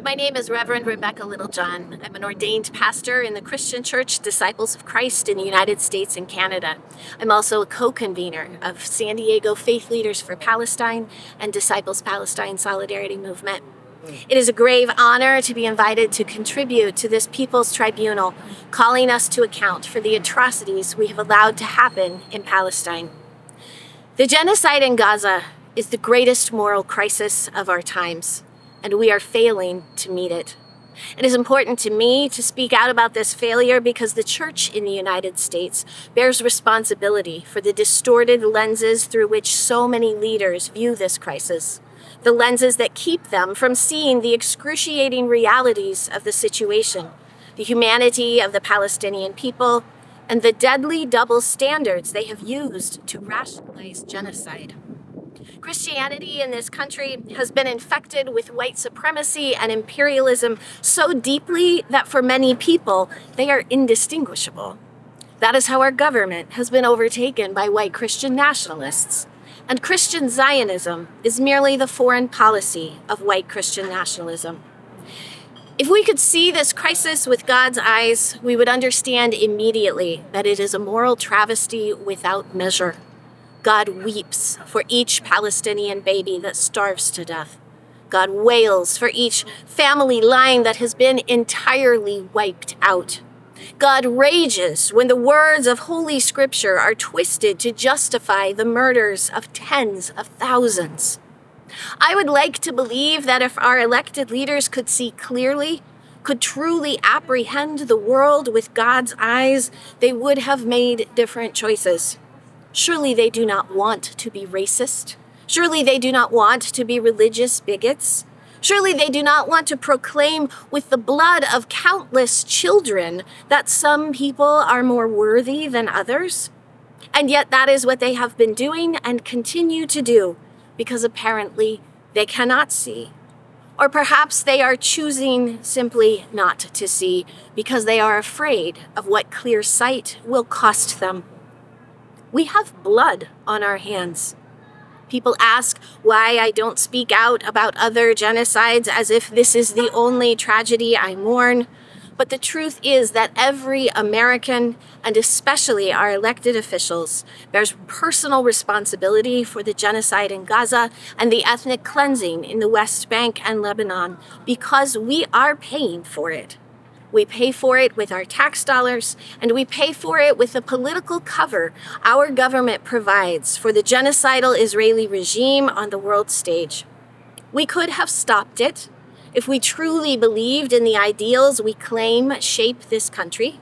My name is Reverend Rebecca Littlejohn. I'm an ordained pastor in the Christian Church Disciples of Christ in the United States and Canada. I'm also a co-convener of San Diego Faith Leaders for Palestine and Disciples Palestine Solidarity Movement. It is a grave honor to be invited to contribute to this People's Tribunal, calling us to account for the atrocities we have allowed to happen in Palestine. The genocide in Gaza is the greatest moral crisis of our times, and we are failing to meet it. It is important to me to speak out about this failure because the church in the United States bears responsibility for the distorted lenses through which so many leaders view this crisis, the lenses that keep them from seeing the excruciating realities of the situation, the humanity of the Palestinian people, and the deadly double standards they have used to rationalize genocide. Christianity in this country has been infected with white supremacy and imperialism so deeply that for many people, they are indistinguishable. That is how our government has been overtaken by white Christian nationalists. And Christian Zionism is merely the foreign policy of white Christian nationalism. If we could see this crisis with God's eyes, we would understand immediately that it is a moral travesty without measure. God weeps for each Palestinian baby that starves to death. God wails for each family line that has been entirely wiped out. God rages when the words of Holy Scripture are twisted to justify the murders of tens of thousands. I would like to believe that if our elected leaders could see clearly, could truly apprehend the world with God's eyes, they would have made different choices. Surely they do not want to be racist. Surely they do not want to be religious bigots. Surely they do not want to proclaim with the blood of countless children that some people are more worthy than others. And yet that is what they have been doing and continue to do, because apparently they cannot see. Or perhaps they are choosing simply not to see because they are afraid of what clear sight will cost them. We have blood on our hands. People ask why I don't speak out about other genocides as if this is the only tragedy I mourn. But the truth is that every American, and especially our elected officials, bears personal responsibility for the genocide in Gaza and the ethnic cleansing in the West Bank and Lebanon because we are paying for it. We pay for it with our tax dollars, and we pay for it with the political cover our government provides for the genocidal Israeli regime on the world stage. We could have stopped it if we truly believed in the ideals we claim shape this country.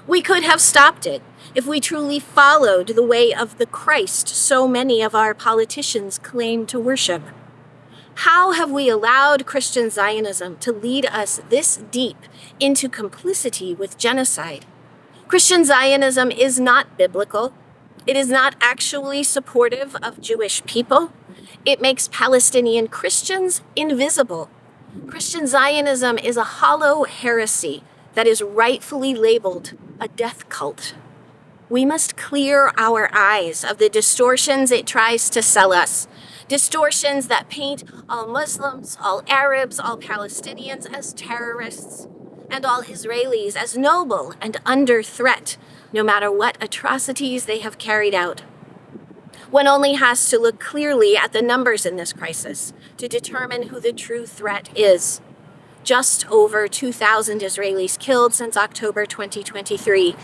We could have stopped it if we truly followed the way of the Christ so many of our politicians claim to worship. How have we allowed Christian Zionism to lead us this deep into complicity with genocide? Christian Zionism is not biblical. It is not actually supportive of Jewish people. It makes Palestinian Christians invisible. Christian Zionism is a hollow heresy that is rightfully labeled a death cult. We must clear our eyes of the distortions it tries to sell us. Distortions that paint all Muslims, all Arabs, all Palestinians as terrorists, and all Israelis as noble and under threat, no matter what atrocities they have carried out. One only has to look clearly at the numbers in this crisis to determine who the true threat is. Just over 2,000 Israelis killed since October 2023,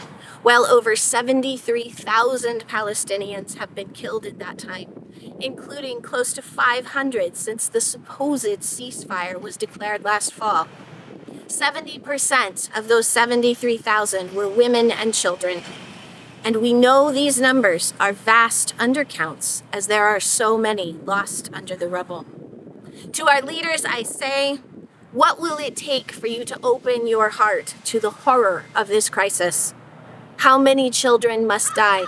while over 73,000 Palestinians have been killed in that time, including close to 500 since the supposed ceasefire was declared last fall. 70% of those 73,000 were women and children. And we know these numbers are vast undercounts as there are so many lost under the rubble. To our leaders, I say, what will it take for you to open your heart to the horror of this crisis? How many children must die?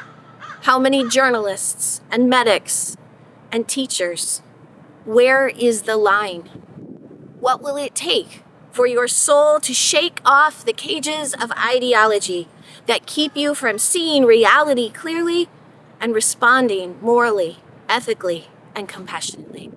How many journalists and medics and teachers? Where is the line? What will it take for your soul to shake off the cages of ideology that keep you from seeing reality clearly and responding morally, ethically, and compassionately?